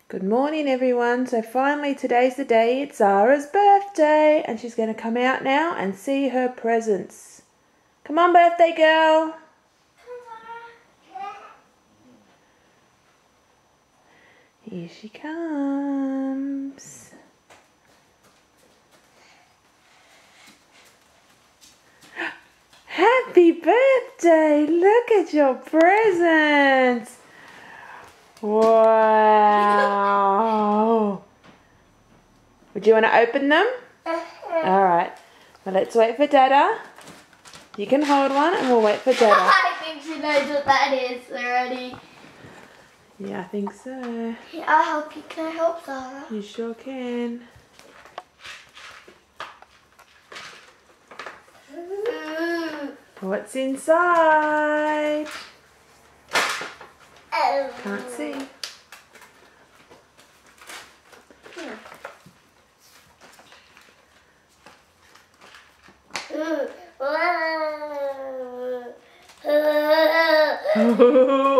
Good morning, everyone. So finally today's the day. It's Zara's birthday and she's going to come out now and see her presents. Come on, birthday girl. Here she comes. Happy birthday! Look at your presents. Wow. Would you want to open them? Alright. Well, let's wait for Dada. You can hold one and we'll wait for Dada. I think she knows what that is already. Yeah, I think so. Yeah, I'll help you. Can I help, Zara? You sure can. What's inside? Can't see.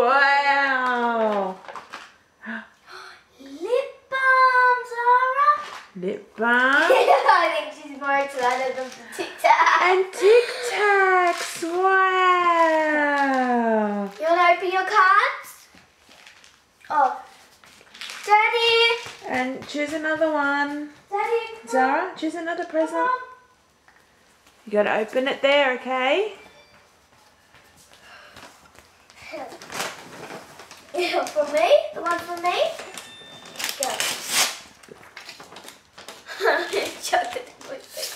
Wow! Lip balm, Zara. Lip balm. I think she's more excited than the Tic Tac. And Tic Tacs. Wow! You want to open your cards? Oh. Daddy. And choose another one. Daddy. Zara, choose another present. You gotta open it there, okay? For me? The one for me? Go. Chuck it in my face.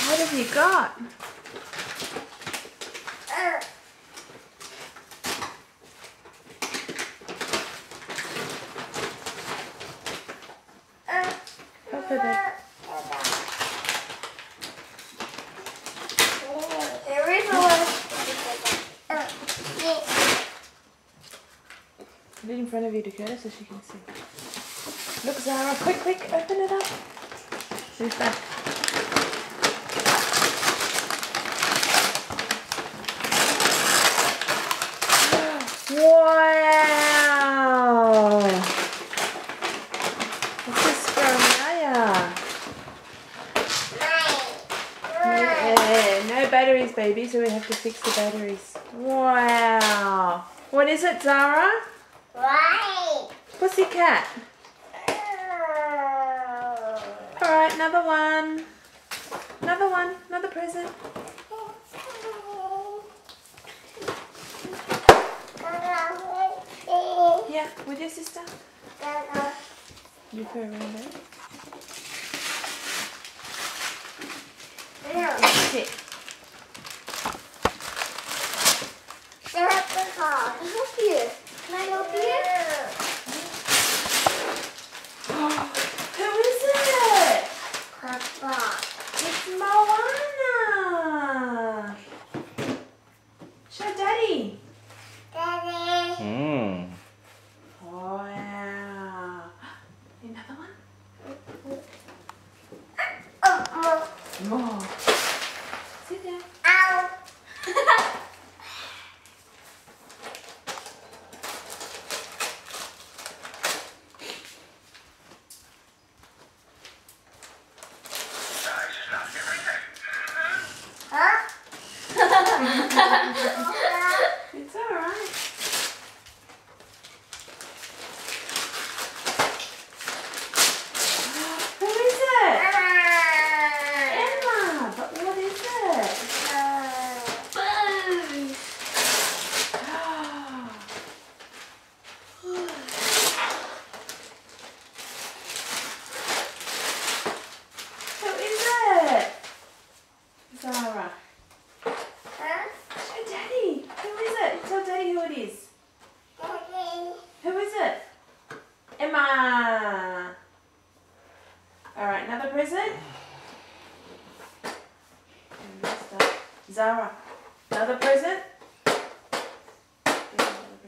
What have you got? Over there. There is a lot of... Put it in front of you, Dakota, so she can see. Look, Zara, quick, open it up. Move back. Wow! What's this from Naya? Yeah, no batteries, baby, so we have to fix the batteries. Wow! What is it, Zara? Right. Pussycat. Alright, another one. Another present. Yeah, with your sister. Move her around there. Sit. Help you. Can I help you? Who is it? Papa. It's Moana. Show Daddy. Mmm. Wow. Another one? More. Sit down. Ow. Huh? It's alright. Who is it? Emma. But what is it? Who is it? Zara. Huh? Show Daddy. Who is it? Tell Daddy who it is. Who is it? Emma. Alright, another present. Zara. Another present. Get another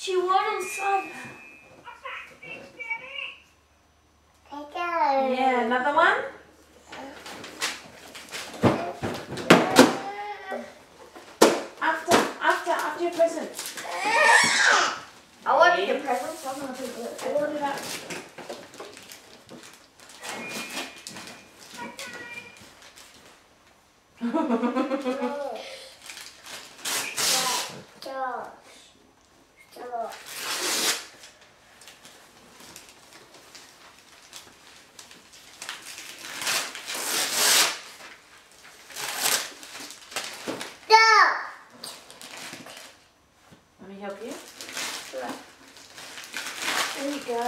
She waddles on. Yeah, another one. After your present. I wanted your present, so I'm going to do it. Hold it up. Let me help you. There you go.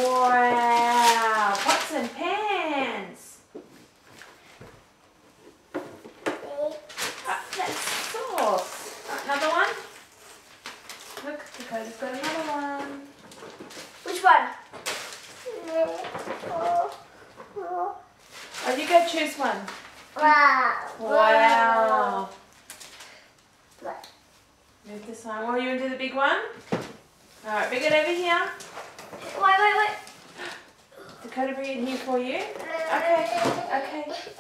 Wow, pots and pans. That's sauce. Another one. Look, Dakota's got another one. Which one? Oh, you go choose one. Wow. Wow. Move this one. Well, you want to do the big one? Alright, bring it over here. Wait. Dakota, bring it here for you. Okay.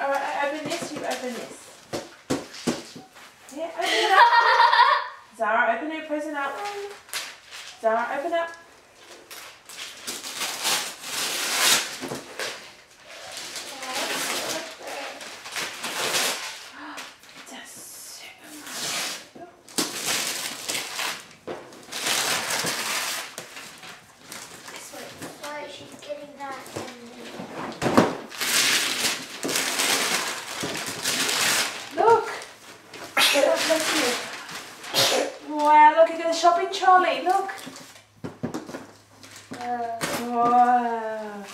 Alright, I open this, you open this. Yeah, open it up. Zara, open your present up. Zara, open up. Wow, look at the shopping trolley, look. Wow.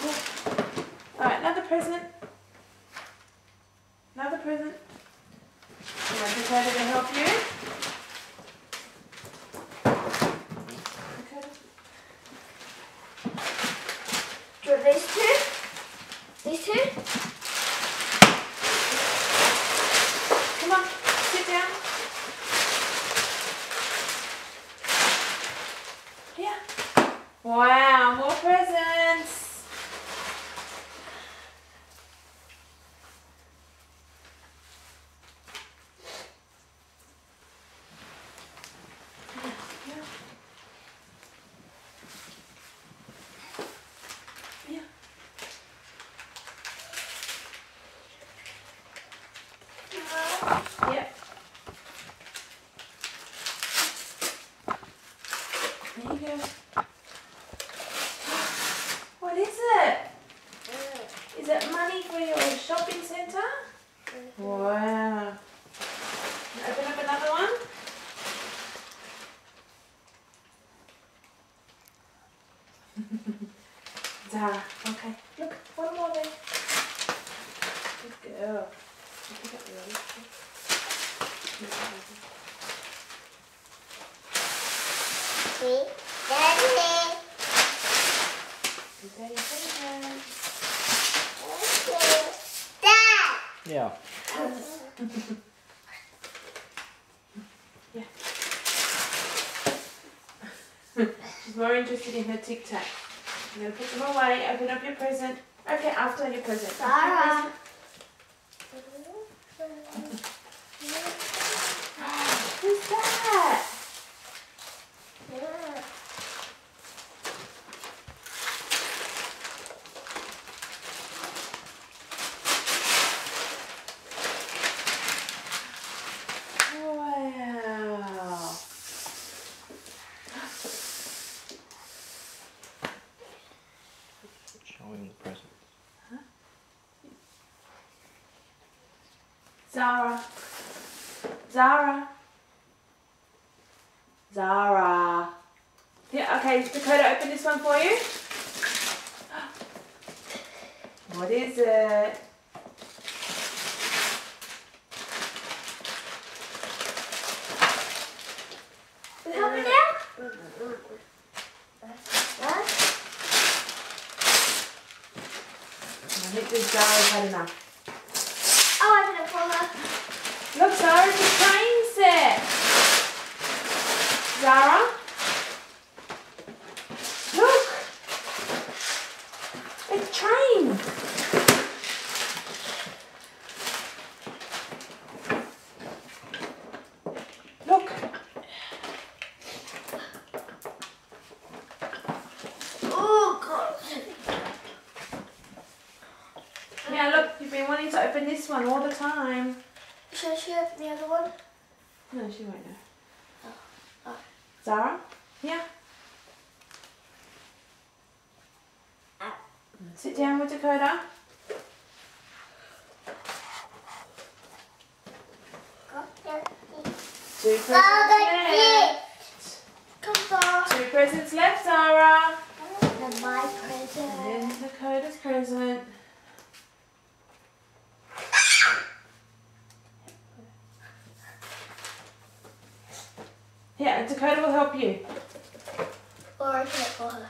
Alright, another present. Another present. You want Dakota to help you? Dakota? Do you want these two? These two? Come on, sit down. Here. Wow, more presents. Yeah. Yep. There you go. What is it? Is it money for your shopping centre? Wow. Open up another one. Zara, okay. Look, one more there. Good girl. Pick up the other. Yeah. Yeah. She's more interested in her Tic Tac. I'm going to put them away. Open up your present. Okay, after your present. Zara. Who's that? Wow. Showing the present. Zara. Zara. Zara. Yeah, okay, Dakota, open this one for you. What is it? Will you help me now? I think this Zara's had enough. Oh, I'm going to pull her. Look, Zara's a train set. open this one all the time. Should she open the other one? No, she won't know. Oh. Zara? Yeah. Sit down with Dakota. Two presents left. Come on. Two presents left, Zara. And my present. And then Dakota's present. Yeah, Dakota will help you. Or I can for her.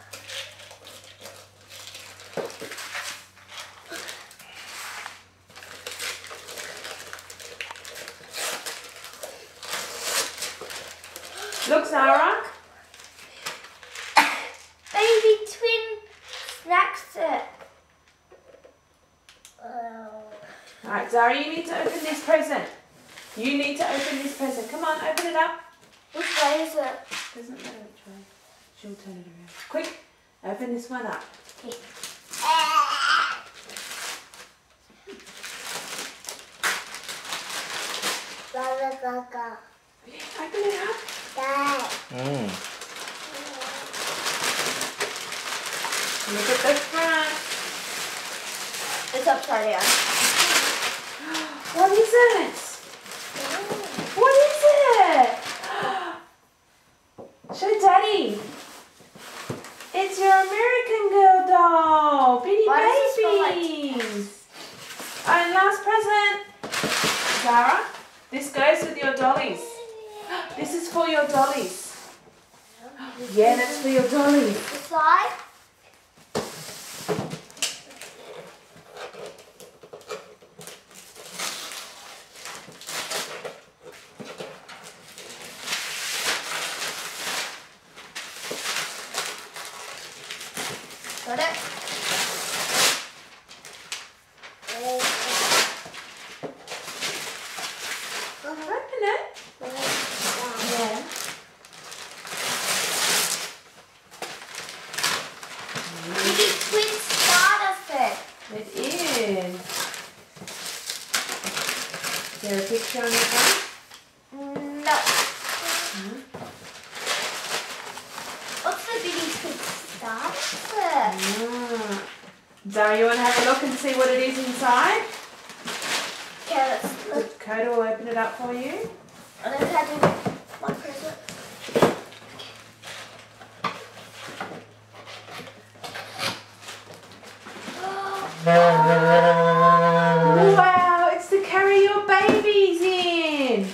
Look, Zara. Baby twin snack set. Alright, Zara, you need to open this present. You need to open this present. Come on, open it up. Which way is it? Doesn't matter which way. She'll turn it around. Quick, open this one up. Okay. Open it up. Mm. Look at the front. It's upside down. What is it? What is it? Show Daddy. It's your American Girl doll. Bitty Why does this smell like babies. And last present. Zara, this goes with your dollies. This is for your dollies. Yeah, that's for your dollies. The side? Got it? Open it. Yeah. Baby twin starter set. It is. Is there a picture on your phone? No. What's the baby twin starter set? Zara, you want to have a look and see what it is inside? Okay, let's look. Dakota will open it up for you. And then I do my present. Wow, it's to carry your babies in.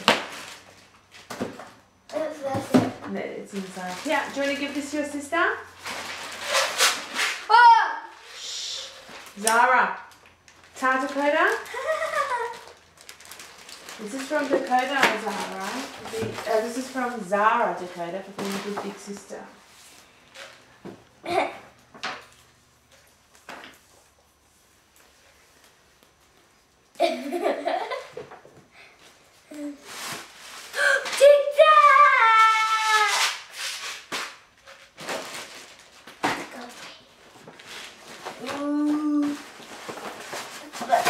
That's it. No, it's inside. Yeah, do you want to give this to your sister? Oh! Zara. Ta Dakota. This is from Dakota, Zara. This is from Zara, Dakota, for being a good big sister. Take that! Ooh. Look.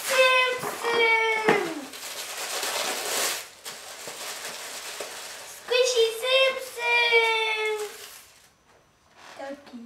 Simpsons! Squishy Simpsons! Turkey.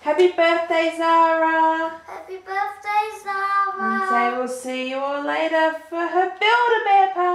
Happy birthday, Zara. Happy birthday, And Zara. say we'll see you all later for her Build-A-Bear party.